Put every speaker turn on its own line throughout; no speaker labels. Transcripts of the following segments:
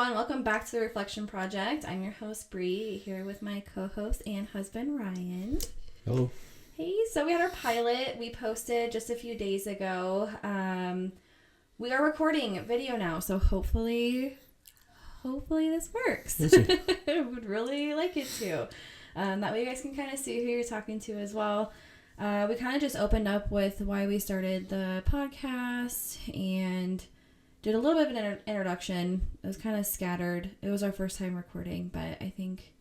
everyone. Welcome back to the Reflection Project. I'm your host, Bree, here with my co-host and husband, Ryan.
Hello.
Hey, so we had our pilot. We posted just a few days ago. We are recording video now, so hopefully this works.
We'll see.
I would really like it to. That way you guys can kind of see who you're talking to as well. We kind of just opened up with why we started the podcast and did a little bit of an introduction. It was kind of scattered. It was our first time recording, but I think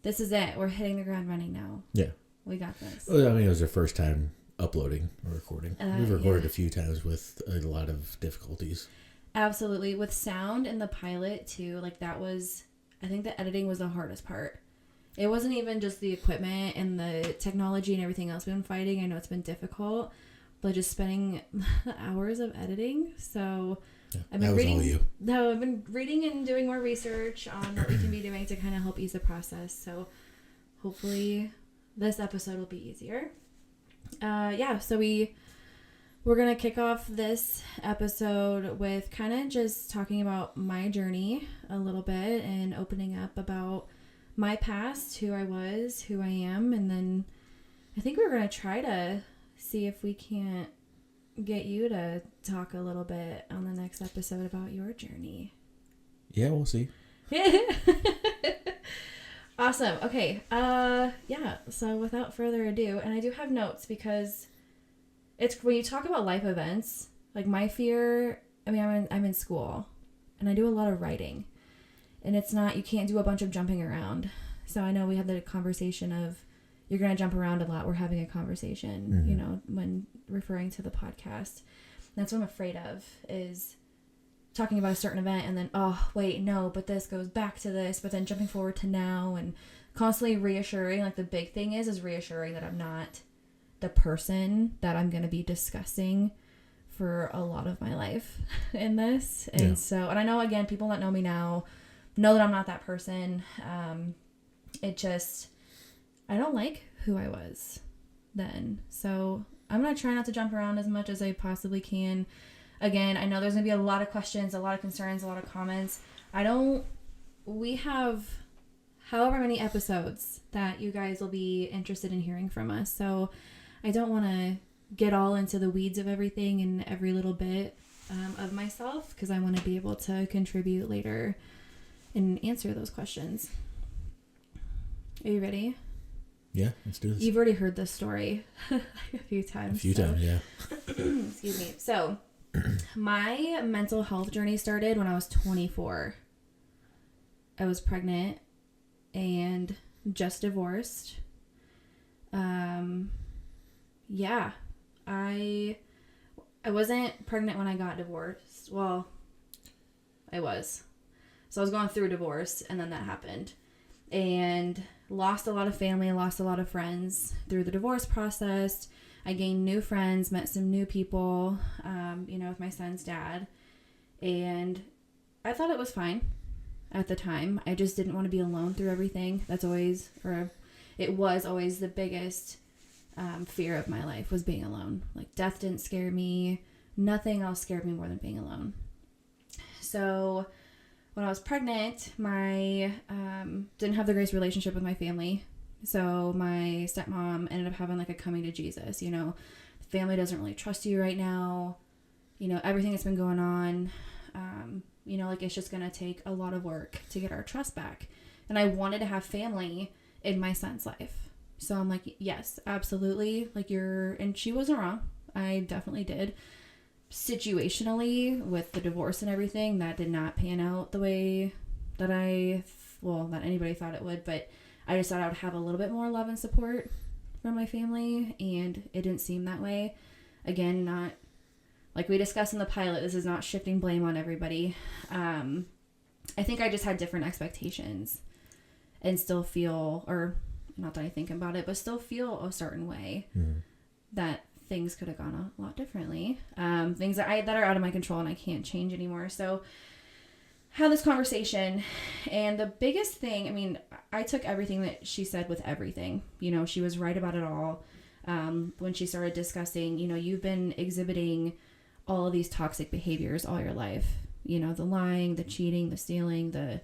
this is it. We're hitting the ground running now.
Yeah.
We got this.
Well, I mean, it was our first time uploading or recording. We've recorded a few times with a lot of difficulties.
Absolutely. With sound in the pilot, too, like that was, I think the editing was the hardest part. It wasn't even just the equipment and the technology and everything else we've been fighting. I know it's been difficult. But just spending hours of editing. So
Yeah,
I've been
that was all you.
No, I've been reading and doing more research on what we can be doing to kind of help ease the process. So hopefully this episode will be easier. So we're gonna kick off this episode with kind of just talking about my journey a little bit and opening up about my past, who I was, who I am, and then I think we're gonna try to see if we can't get you to talk a little bit on the next episode about your journey.
Yeah, we'll see.
Awesome. Okay. So without further ado, and I do have notes because it's when you talk about life events, like my fear, I mean, I'm in school and I do a lot of writing and it's not, you can't do a bunch of jumping around. So I know we had the conversation of, you're going to jump around a lot. We're having a conversation, you know, when referring to the podcast. That's what I'm afraid of, is talking about a certain event and then, oh, wait, no, but this goes back to this, but then jumping forward to now and constantly reassuring. Like the big thing is reassuring that I'm not the person that I'm going to be discussing for a lot of my life in this. And so, and I know, again, people that know me now know that I'm not that person. I don't like who I was then. So I'm going to try not to jump around as much as I possibly can. Again, I know there's going to be a lot of questions, a lot of concerns, a lot of comments. We have however many episodes that you guys will be interested in hearing from us. So I don't want to get all into the weeds of everything and every little bit of myself, because I want to be able to contribute later and answer those questions. Are you ready?
Yeah, let's do this.
You've already heard this story a few times.
Times, yeah.
Excuse me. So, my mental health journey started when I was 24. I was pregnant and just divorced. I wasn't pregnant when I got divorced. Well, I was. So I was going through a divorce and then that happened. And lost a lot of family, lost a lot of friends through the divorce process. I gained new friends, met some new people, with my son's dad. And I thought it was fine at the time. I just didn't want to be alone through everything. It was always the biggest fear of my life, was being alone. Like, death didn't scare me. Nothing else scared me more than being alone. So when I was pregnant, my didn't have the greatest relationship with my family. So my stepmom ended up having like a coming to Jesus. You know, the family doesn't really trust you right now. You know, everything that's been going on. It's just going to take a lot of work to get our trust back. And I wanted to have family in my son's life. So I'm like, yes, absolutely. And she wasn't wrong. I definitely did. Situationally, with the divorce and everything, that did not pan out the way that that anybody thought it would, but I just thought I would have a little bit more love and support from my family, and it didn't seem that way. Again, not like we discussed in the pilot, this is not shifting blame on everybody. I think I just had different expectations and still feel, or not that I think about it, but still feel a certain way that things could have gone a lot differently. Things that are out of my control and I can't change anymore. So had this conversation, and the biggest thing, I mean, I took everything that she said with everything. You know, she was right about it all. When she started discussing, you've been exhibiting all of these toxic behaviors all your life. You know, the lying, the cheating, the stealing,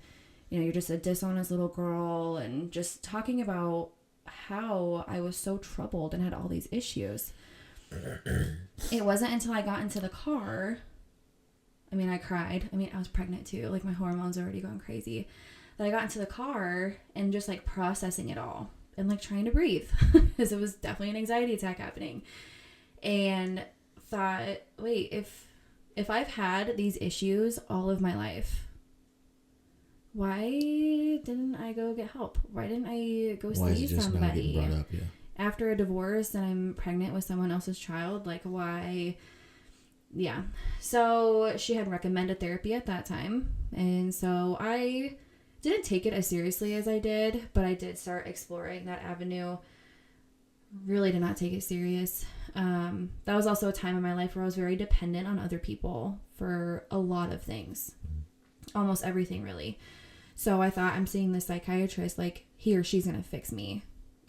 you're just a dishonest little girl, and just talking about how I was so troubled and had all these issues. It wasn't until I got into the car. I mean, I cried. I mean, I was pregnant too. Like, my hormones were already going crazy. That I got into the car and just like processing it all and like trying to breathe because it was definitely an anxiety attack happening. And thought, wait, if I've had these issues all of my life, why didn't I go get help? Why didn't I go see somebody? Not brought up, yeah. After a divorce and I'm pregnant with someone else's child, like, why? Yeah. So she had recommended therapy at that time. And so I didn't take it as seriously as I did, but I did start exploring that avenue. Really did not take it serious. That was also a time in my life where I was very dependent on other people for a lot of things. Almost everything, really. So I thought, I'm seeing this psychiatrist, like, he or she's going to fix me.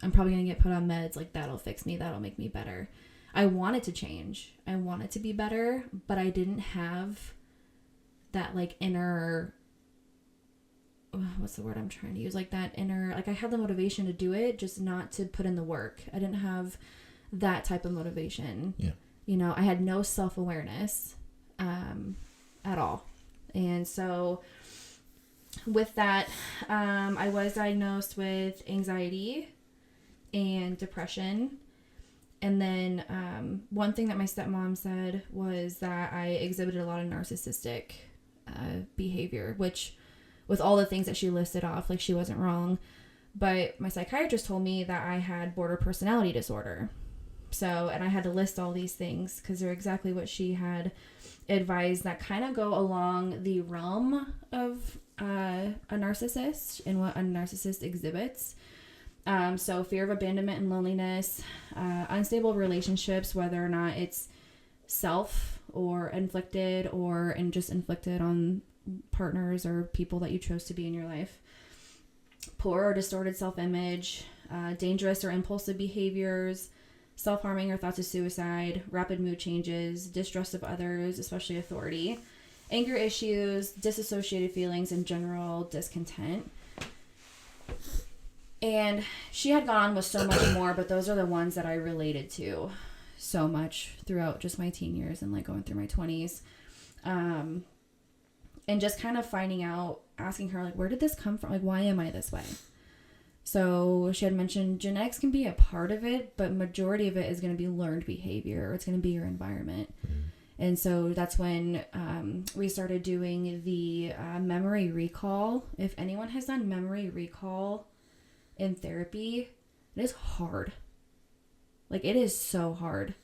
I'm probably going to get put on meds, like, that'll fix me, that'll make me better. I wanted to change. I wanted to be better, but I didn't have that, like, inner, what's the word I'm trying to use? Like, that inner, like, I had the motivation to do it, just not to put in the work. I didn't have that type of motivation.
Yeah.
You know, I had no self-awareness at all. And so with that, I was diagnosed with anxiety and depression. And then one thing that my stepmom said was that I exhibited a lot of narcissistic behavior, which with all the things that she listed off, like, she wasn't wrong. But my psychiatrist told me that I had border personality disorder. So, and I had to list all these things because they're exactly what she had advised that kind of go along the realm of a narcissist and what a narcissist exhibits. So fear of abandonment and loneliness, unstable relationships, whether or not it's self or inflicted and just inflicted on partners or people that you chose to be in your life. Poor or distorted self-image, dangerous or impulsive behaviors, self-harming or thoughts of suicide, rapid mood changes, distrust of others, especially authority, anger issues, disassociated feelings, and general discontent. And she had gone on with so much more, but those are the ones that I related to so much throughout just my teen years and like going through my 20s. And just kind of finding out, asking her, like, where did this come from? Like, why am I this way? So she had mentioned genetics can be a part of it, but majority of it is going to be learned behavior, or it's going to be your environment. And so that's when we started doing the memory recall. If anyone has done memory recall in therapy, it is hard. Like, it is so hard.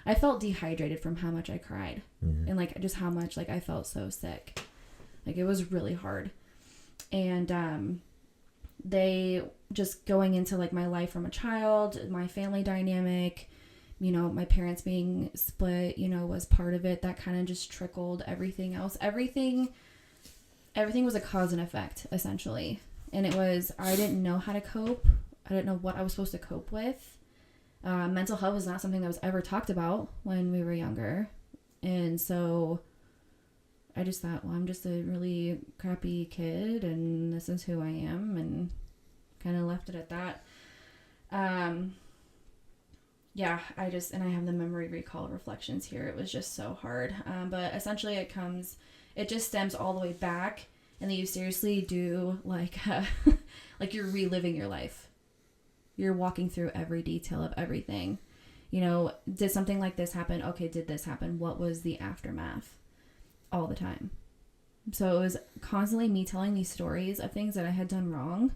I felt dehydrated from how much I cried. And like just how much like I felt so sick. Like, it was really hard. And they just going into like my life from a child, my family dynamic, you know, my parents being split, you know, was part of it. That kind of just trickled everything else. Everything was a cause and effect, essentially. And it was, I didn't know how to cope. I didn't know what I was supposed to cope with. Mental health was not something that was ever talked about when we were younger. And so I just thought, well, I'm just a really crappy kid and this is who I am, and kind of left it at that. Yeah, I have the memory recall reflections here. It was just so hard. But essentially it just stems all the way back, and then you seriously do like, like you're reliving your life. You're walking through every detail of everything. You know, did something like this happen? Okay, did this happen? What was the aftermath? All the time. So it was constantly me telling these stories of things that I had done wrong,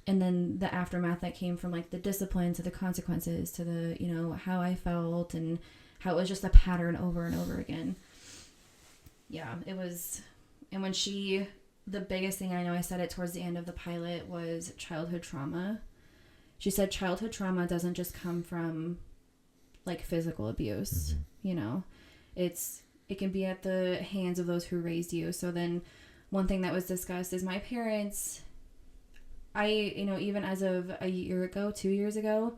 and then the aftermath that came from like the discipline to the consequences to the, you know, how I felt and how it was just a pattern over and over again. Yeah, it was. And when the biggest thing, I know I said it towards the end of the pilot, was childhood trauma. She said childhood trauma doesn't just come from like physical abuse, you know, it can be at the hands of those who raised you. So then one thing that was discussed is my parents, even as of a year ago, 2 years ago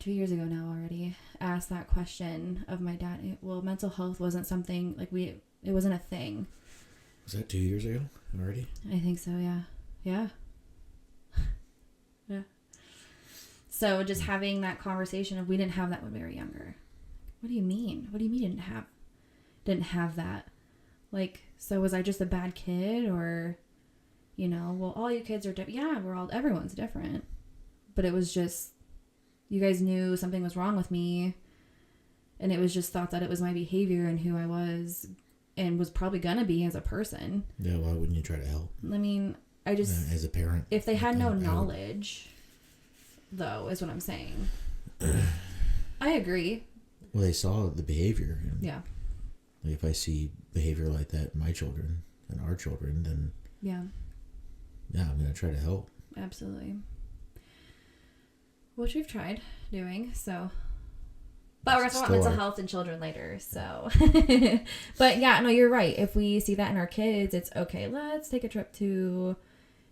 now already, asked that question of my dad. Well, mental health wasn't something like it wasn't a thing.
Was that 2 years ago already?
I think so, yeah. Yeah. Yeah. So just having that conversation of, we didn't have that when we were younger. What do you mean? What do you mean didn't have that? Like, so was I just a bad kid? Or, you know, well, all you kids are different. Yeah, everyone's different. But it was just, you guys knew something was wrong with me. And it was just thought that it was my behavior and who I was and was probably going to be as a person.
Yeah, why wouldn't you try to help?
I mean, I just...
As a parent.
If they had no knowledge, though, is what I'm saying. I agree.
Well, they saw the behavior. And
yeah.
Like if I see behavior like that in my children and our children, then...
Yeah.
Yeah, I'm going to try to help.
Absolutely. Which we've tried doing, so... But we're going to talk about mental health in children later, so... But yeah, no, you're right. If we see that in our kids, it's okay, let's take a trip to,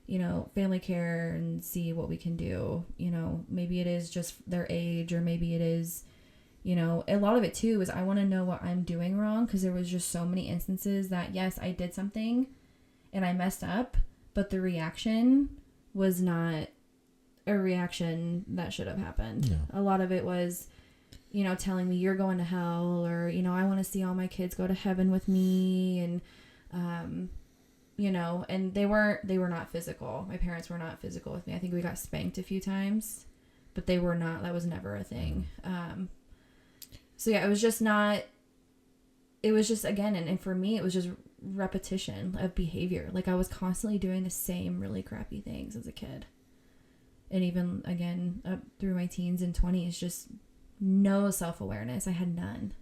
you know, family care and see what we can do. You know, maybe it is just their age, or maybe it is, you know... A lot of it, too, is I want to know what I'm doing wrong, because there was just so many instances that, yes, I did something, and I messed up, but the reaction was not a reaction that should have happened.
No.
A lot of it was... you know, telling me you're going to hell, or, you know, I want to see all my kids go to heaven with me. And, you know, and they were not physical. My parents were not physical with me. I think we got spanked a few times, but they were not, that was never a thing. So yeah, it was just, again, and for me, it was just repetition of behavior. Like I was constantly doing the same really crappy things as a kid. And even again, up through my teens and 20s, just no self-awareness. I had none.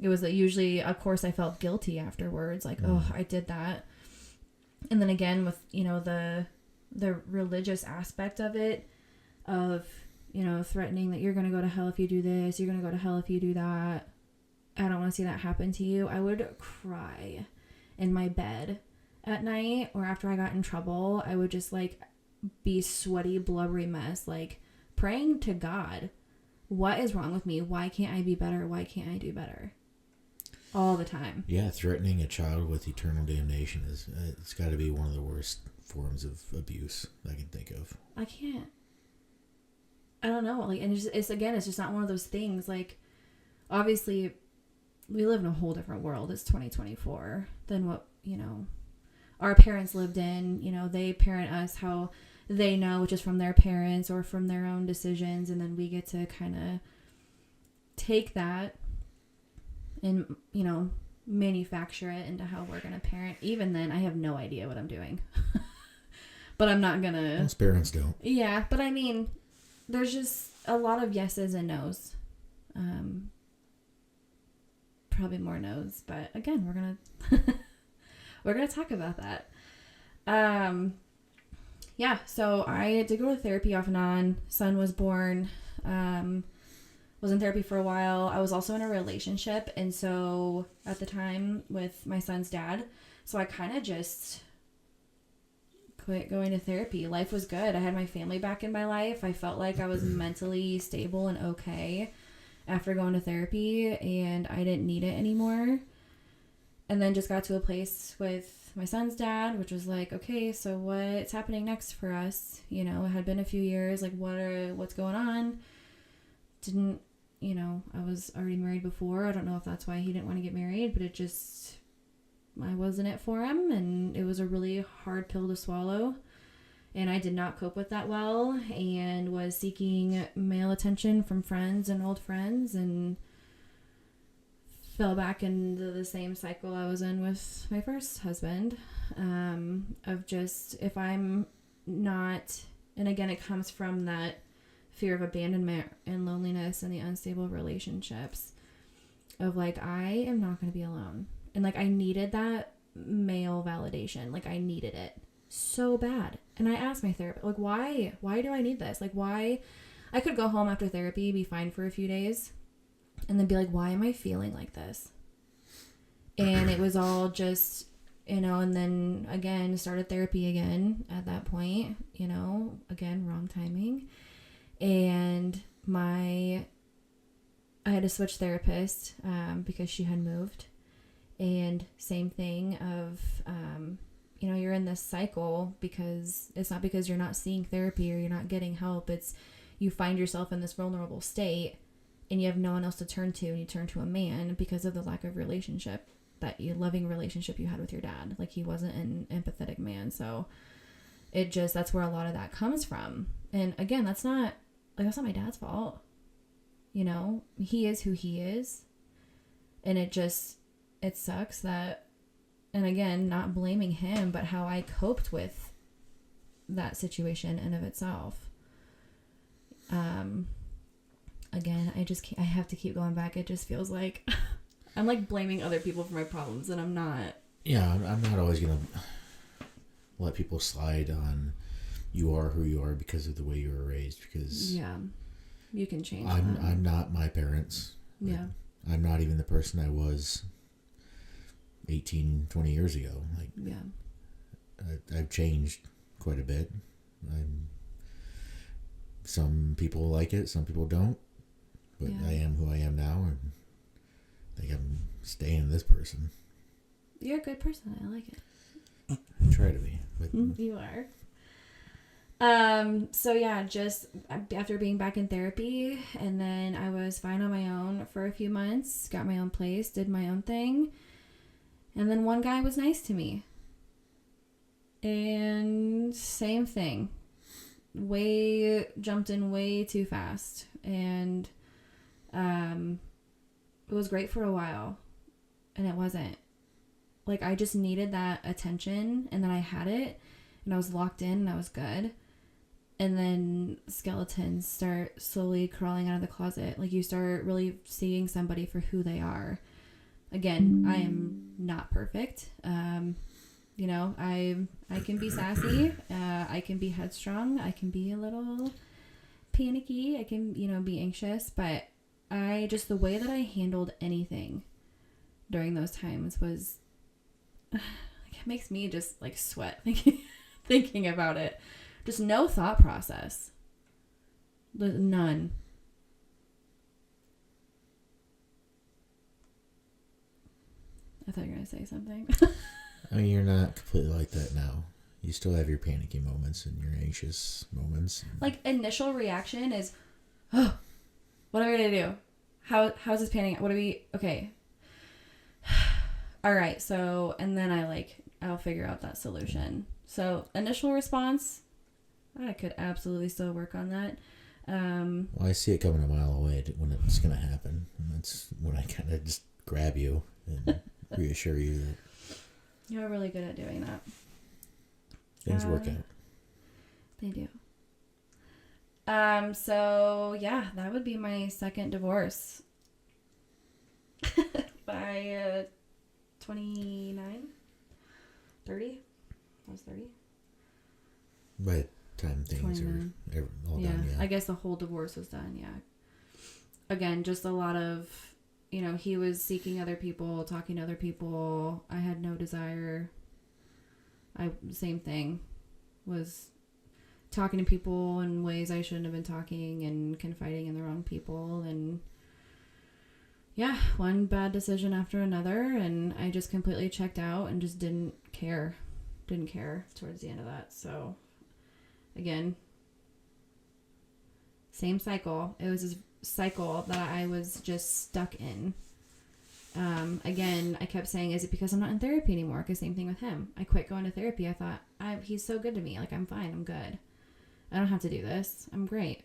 It was usually, of course, I felt guilty afterwards. Like, oh, I did that. And then again, with, you know, the religious aspect of it, of, you know, threatening that you're going to go to hell if you do this, you're going to go to hell if you do that. I don't want to see that happen to you. I would cry in my bed at night, or after I got in trouble, I would just like be sweaty, blubbery mess, like praying to God, what is wrong with me? Why can't I be better? Why can't I do better? All the time.
Yeah, threatening a child with eternal damnation it's got to be one of the worst forms of abuse I can think of.
I can't. I don't know. Like, and it's just not one of those things. Like, obviously, we live in a whole different world. It's 2024 than what, you know, our parents lived in. You know, they parent us how they know, which is from their parents or from their own decisions, and then we get to kind of take that and, you know, manufacture it into how we're going to parent. Even then, I have no idea what I'm doing. But I'm not going to...
Most parents don't.
Yeah, but I mean, there's just a lot of yeses and nos. Probably more nos, but again, we're going to talk about that. Yeah, so I did go to therapy off and on. Son was born. Was in therapy for a while. I was also in a relationship, and so at the time with my son's dad, so I kind of just quit going to therapy. Life was good. I had my family back in my life. I felt like I was mentally stable and okay after going to therapy, and I didn't need it anymore. And then just got to a place with my son's dad, which was like, okay, so what's happening next for us? You know, it had been a few years, like what's going on? Didn't, you know, I was already married before. I don't know if that's why he didn't want to get married, but I wasn't it for him, and it was a really hard pill to swallow. And I did not cope with that well, and was seeking male attention from friends and old friends, and fell back into the same cycle I was in with my first husband, of just, if I'm not, and again, it comes from that fear of abandonment and loneliness and the unstable relationships of like, I am not going to be alone. And like, I needed that male validation. Like, I needed it so bad. And I asked my therapist, like, why do I need this? Like, why? I could go home after therapy, be fine for a few days, and then be like, why am I feeling like this? And it was all just, you know, and then again, started therapy again at that point, you know, again, wrong timing. And I had to switch therapist because she had moved. And same thing of, you're in this cycle because it's not because you're not seeing therapy or you're not getting help. It's you find yourself in this vulnerable state and you have no one else to turn to, and you turn to a man because of the lack of relationship, loving relationship you had with your dad. Like, he wasn't an empathetic man. So that's where a lot of that comes from. And again, that's not my dad's fault. He is who he is. And it sucks that, and again, not blaming him, but how I coped with that situation in of itself. Again, I have to keep going back. It just feels like I'm like blaming other people for my problems, and I'm not.
Yeah, I'm not always going to let people slide on you are who you are because of the way you were raised, because
yeah, you can change
I'm not my parents.
Yeah.
I'm not even the person I was 18, 20 years ago. Like,
yeah,
I've changed quite a bit. Some people like it, some people don't. But
yeah.
I am who I am now, and I think I'm staying this person.
You're a good person. I like it.
I try to be. But
you are. So yeah, just after being back in therapy, and then I was fine on my own for a few months, got my own place, did my own thing. And then one guy was nice to me. And same thing. Jumped in way too fast. And it was great for a while. And it wasn't. Like, I just needed that attention, and then I had it, and I was locked in, and I was good. And then skeletons start slowly crawling out of the closet. Like, you start really seeing somebody for who they are. Again, I am not perfect. I can be sassy. I can be headstrong. I can be a little panicky. I can, be anxious. But the way that I handled anything during those times was, it makes me just like sweat thinking about it. Just no thought process. None. I thought you were going to say something.
I mean, you're not completely like that now. You still have your panicky moments and your anxious moments.
Like, initial reaction is, oh, what are we going to do? How's this panning out? Okay. All right. So, and then I'll figure out that solution. So, initial response, I could absolutely still work on that.
Well, I see it coming a mile away when it's going to happen. And that's when I kind of just grab you and reassure you that
you're really good at doing that.
Things work out.
They do. So yeah, that would be my second divorce. By 29? 30? I was 30.
By the time things are all done, yeah.
I guess the whole divorce was done, yeah. Again, just a lot of, he was seeking other people, talking to other people. I had no desire. Same thing. Was talking to people in ways I shouldn't have been talking and confiding in the wrong people. And yeah, one bad decision after another. And I just completely checked out and just didn't care towards the end of that. So again, same cycle. It was this cycle that I was just stuck in. Again, I kept saying, is it because I'm not in therapy anymore? Because same thing with him. I quit going to therapy. I thought, he's so good to me. Like, I'm fine. I'm good. I don't have to do this. I'm great.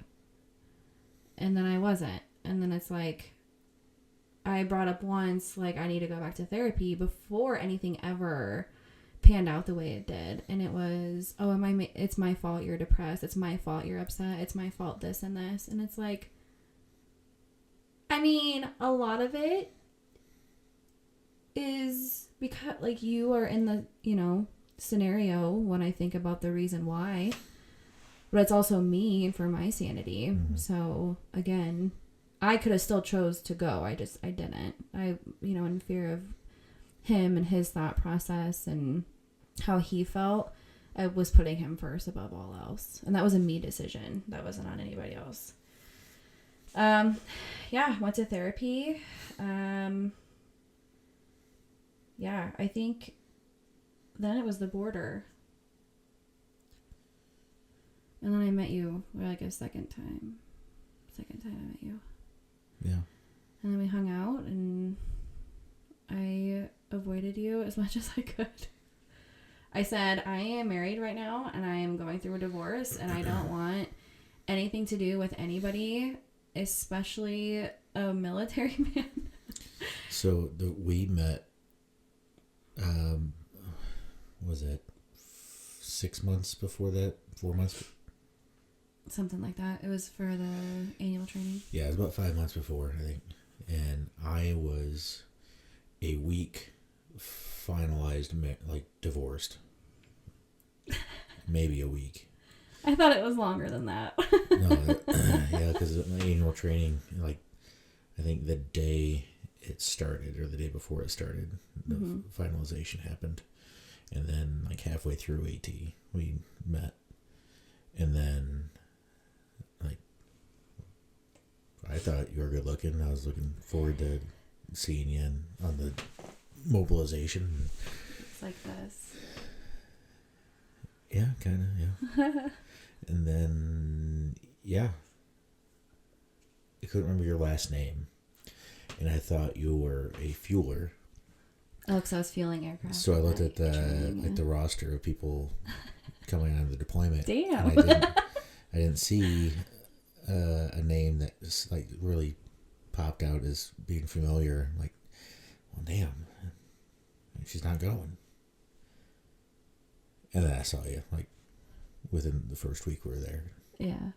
And then I wasn't. And then it's like, I brought up once, like, I need to go back to therapy before anything ever panned out the way it did. And it was, it's my fault you're depressed. It's my fault you're upset. It's my fault this and this. And it's like, I mean, a lot of it is because, like, you are in the, scenario when I think about the reason why. But it's also me for my sanity. Mm-hmm. So, again, I could have still chose to go. I didn't. In fear of him and his thought process and how he felt, I was putting him first above all else. And that was a me decision. That wasn't on anybody else. Went to therapy. yeah, I think then it was the border. And then I met you like a second time. Second time I met you.
Yeah.
And then we hung out and I avoided you as much as I could. I said, I am married right now and I am going through a divorce and I don't want anything to do with anybody, especially a military man.
So we met, was it 6 months before that? 4 months?
Something like that. It was for the annual training.
Yeah, it was about 5 months before, I think. And I was a week finalized, like divorced. Maybe a week.
I thought it was longer than that.
No, yeah, because my annual training, like, I think the day it started or the day before it started, the finalization happened. And then, like, halfway through AT, we met. And then, like, I thought you were good looking. I was looking forward to seeing you on the mobilization.
It's like this.
Yeah, kind of, yeah. And then, yeah. I couldn't remember your last name. And I thought you were a fueler.
Oh, because I was fueling aircraft.
So I looked at the roster of people coming out of the deployment.
Damn.
And I didn't see a name that just, like, really popped out as being familiar. Like, well, damn, she's not going. And then I saw you, like, within the first week we were there.
Yeah.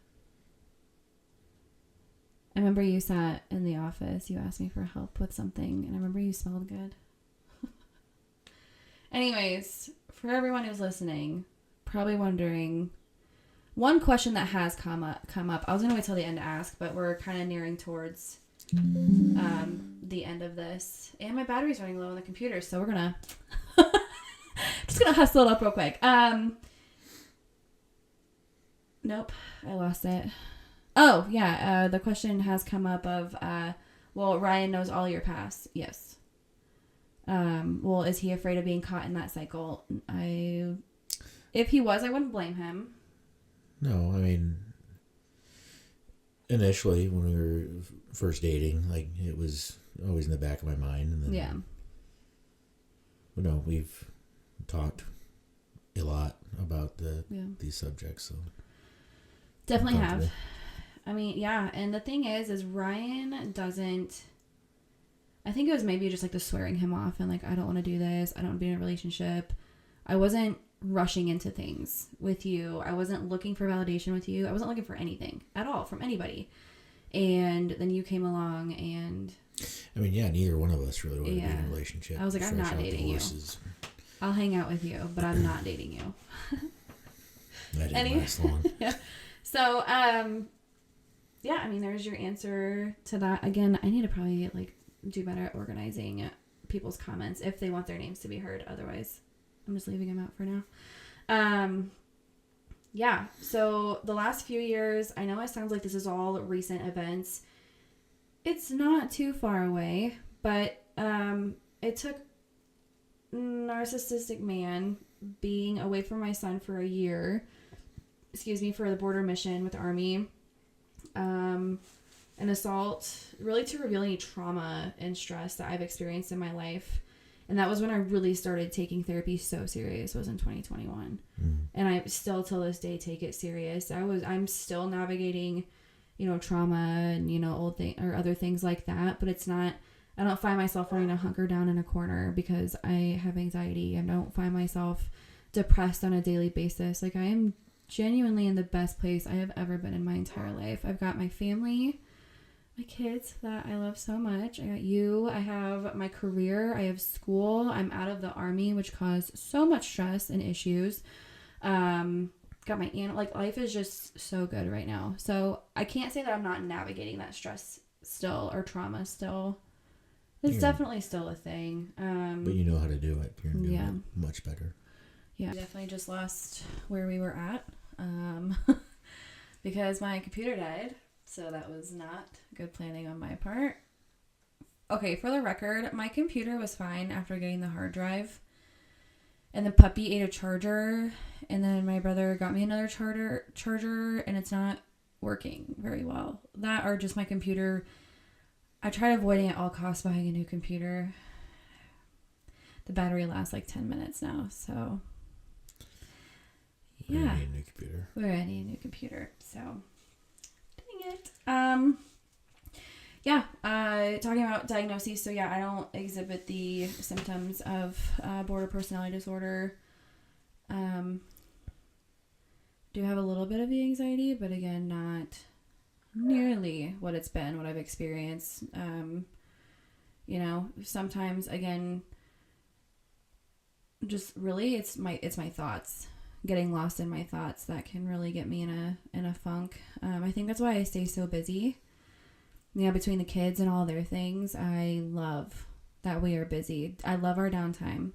I remember you sat in the office. You asked me for help with something, and I remember you smelled good. Anyways, for everyone who's listening, probably wondering, one question that has come up. I was gonna wait till the end to ask, but we're kind of nearing towards the end of this, and my battery's running low on the computer, so we're gonna just gonna hustle it up real quick. Nope, I lost it. Oh yeah, the question has come up of well, Ryan knows all your past. Yes. Well, is he afraid of being caught in that cycle? If he was, I wouldn't blame him.
No, I mean, initially when we were first dating, like, it was always in the back of my mind. And then,
Yeah.
But no, we've talked a lot about these subjects, so
Definitely have. I mean, yeah, and the thing is Ryan doesn't. I think it was maybe just like the swearing him off and like, I don't want to do this. I don't want to be in a relationship. I wasn't rushing into things with you. I wasn't looking for validation with you. I wasn't looking for anything at all from anybody. And then you came along and...
I mean, yeah, neither one of us really wanted to be in a relationship.
I was like, I'm not dating you. I'll hang out with you, but I'm not dating you.
That didn't last long.
Yeah. So, yeah, I mean, there's your answer to that. Again, I need to probably like do better at organizing people's comments if they want their names to be heard. Otherwise, I'm just leaving them out for now. Yeah, so the last few years, I know it sounds like this is all recent events. It's not too far away, but it took narcissistic man being away from my son for a year, for the border mission with the Army, an assault, really to reveal any trauma and stress that I've experienced in my life. And that was when I really started taking therapy so serious, was in 2021. And I still till this day take it serious. I'm still navigating, trauma and, old thing or other things like that, but it's not, I don't find myself wanting to hunker down in a corner because I have anxiety. I don't find myself depressed on a daily basis. Like, I am genuinely in the best place I have ever been in my entire life. I've got my family, my kids that I love so much. I got you. I have my career. I have school. I'm out of the Army, which caused so much stress and issues. Got my life is just so good right now. So I can't say that I'm not navigating that stress still or trauma still. It's definitely still a thing.
But you know how to do it. You're doing it much better.
Yeah, definitely just lost where we were at because my computer died. So that was not good planning on my part. okay, for the record, my computer was fine after getting the hard drive. And the puppy ate a charger. And then my brother got me another charger. And it's not working very well. That or just my computer. I tried avoiding at all costs buying a new computer. The battery lasts like 10 minutes now. So, yeah.
We need a new computer.
We're gonna need a new computer. So, dang it. Yeah, talking about diagnoses. So yeah, I don't exhibit the symptoms of borderline personality disorder. Do have a little bit of the anxiety, but again, not nearly what it's been, what I've experienced. You know, sometimes again, just really it's my thoughts, getting lost in my thoughts that can really get me in a funk. I think that's why I stay so busy. Yeah, between the kids and all their things, I love that we are busy. I love our downtime.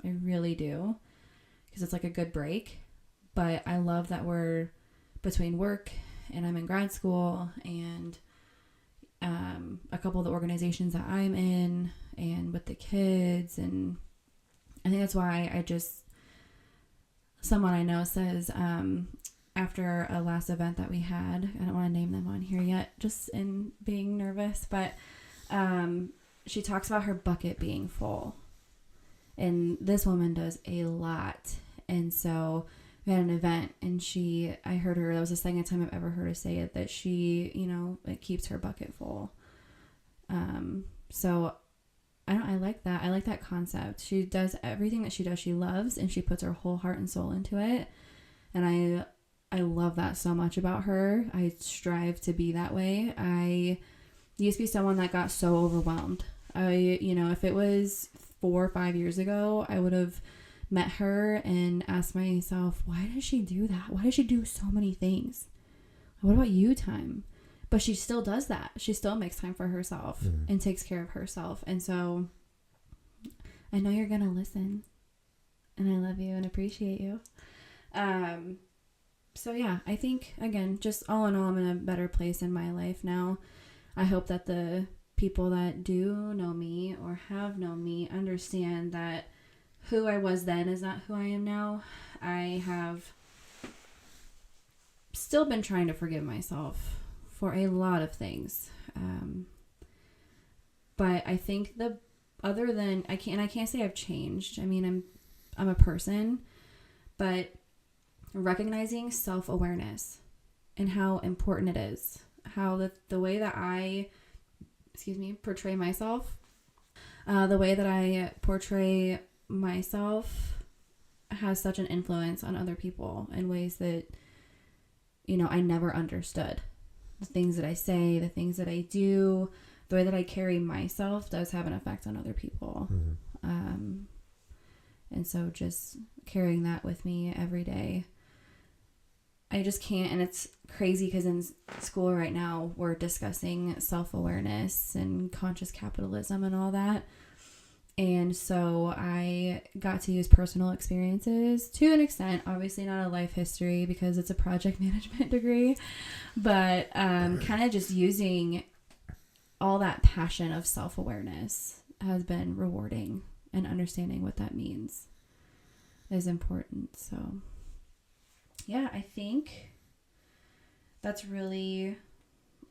I really do. Because it's like a good break. But I love that we're between work and I'm in grad school and a couple of the organizations that I'm in and with the kids. And I think that's why someone I know says, after a last event that we had, I don't want to name them on here yet, just in being nervous, but she talks about her bucket being full. And this woman does a lot. And so we had an event and I heard her, that was the second time I've ever heard her say it, that she, you know, it keeps her bucket full. So I like that. I like that concept. She does everything that she does, she loves, and she puts her whole heart and soul into it. And I love that so much about her. I strive to be that way. I used to be someone that got so overwhelmed. If it was 4 or 5 years ago, I would have met her and asked myself, why does she do that? Why does she do so many things? What about you time? But she still does that. She still makes time for herself and takes care of herself. And so I know you're going to listen. And I love you and appreciate you. So yeah, I think, again, just all in all, I'm in a better place in my life now. I hope that the people that do know me or have known me understand that who I was then is not who I am now. I have still been trying to forgive myself for a lot of things. But I think I can't say I've changed. I mean, I'm a person, but recognizing self-awareness and how important it is, how the way that I portray myself, the way that I portray myself has such an influence on other people in ways that, I never understood. The things that I say, the things that I do, the way that I carry myself does have an effect on other people. Mm-hmm. And so just carrying that with me every day. I just can't, and it's crazy because in school right now we're discussing self-awareness and conscious capitalism and all that. And so I got to use personal experiences to an extent, obviously not a life history because it's a project management degree, but kind of just using all that passion of self-awareness has been rewarding, and understanding what that means is important. So yeah, I think that's really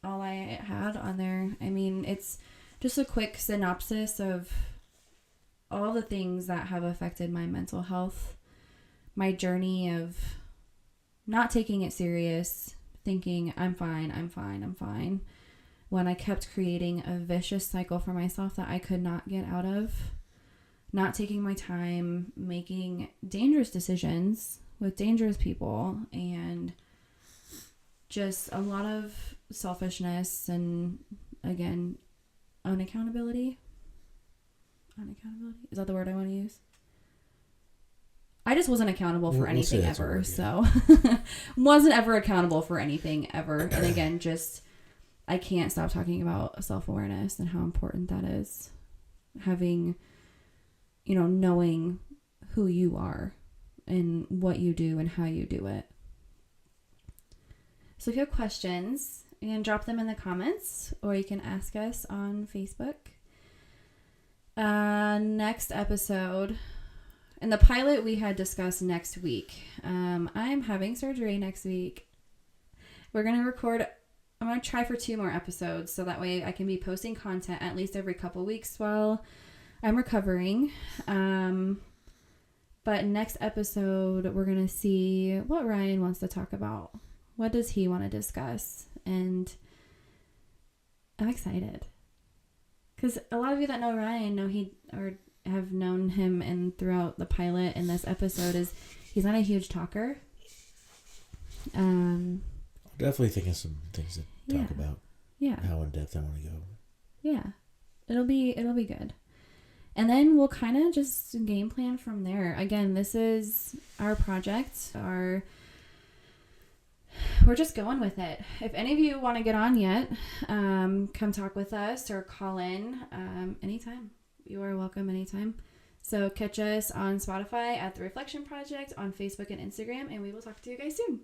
all I had on there. I mean, it's just a quick synopsis of all the things that have affected my mental health, my journey of not taking it serious, thinking I'm fine, when I kept creating a vicious cycle for myself that I could not get out of, not taking my time, making dangerous decisions with dangerous people, and just a lot of selfishness and, again, unaccountability. Is that the word I want to use? I just wasn't accountable for anything ever. So wasn't ever accountable for anything ever. And again, just I can't stop talking about self-awareness and how important that is. Having, knowing who you are and what you do and how you do it. So if you have questions, you can drop them in the comments or you can ask us on Facebook. Next episode. In the pilot, we had discussed next week. I'm having surgery next week. We're going to record. I'm going to try for 2 more episodes so that way I can be posting content at least every couple weeks while I'm recovering. But next episode, we're going to see what Ryan wants to talk about. What does he want to discuss? And I'm excited. Because a lot of you that know Ryan know or have known him and throughout the pilot in this episode is he's not a huge talker.
Definitely thinking some things to talk about.
Yeah.
How in depth I want to go.
Yeah. It'll be good. And then we'll kind of just game plan from there. Again, this is our project. We're just going with it. If any of you want to get on yet, come talk with us or call in anytime. You are welcome anytime. So catch us on Spotify at The Reflection Project, on Facebook and Instagram, and we will talk to you guys soon.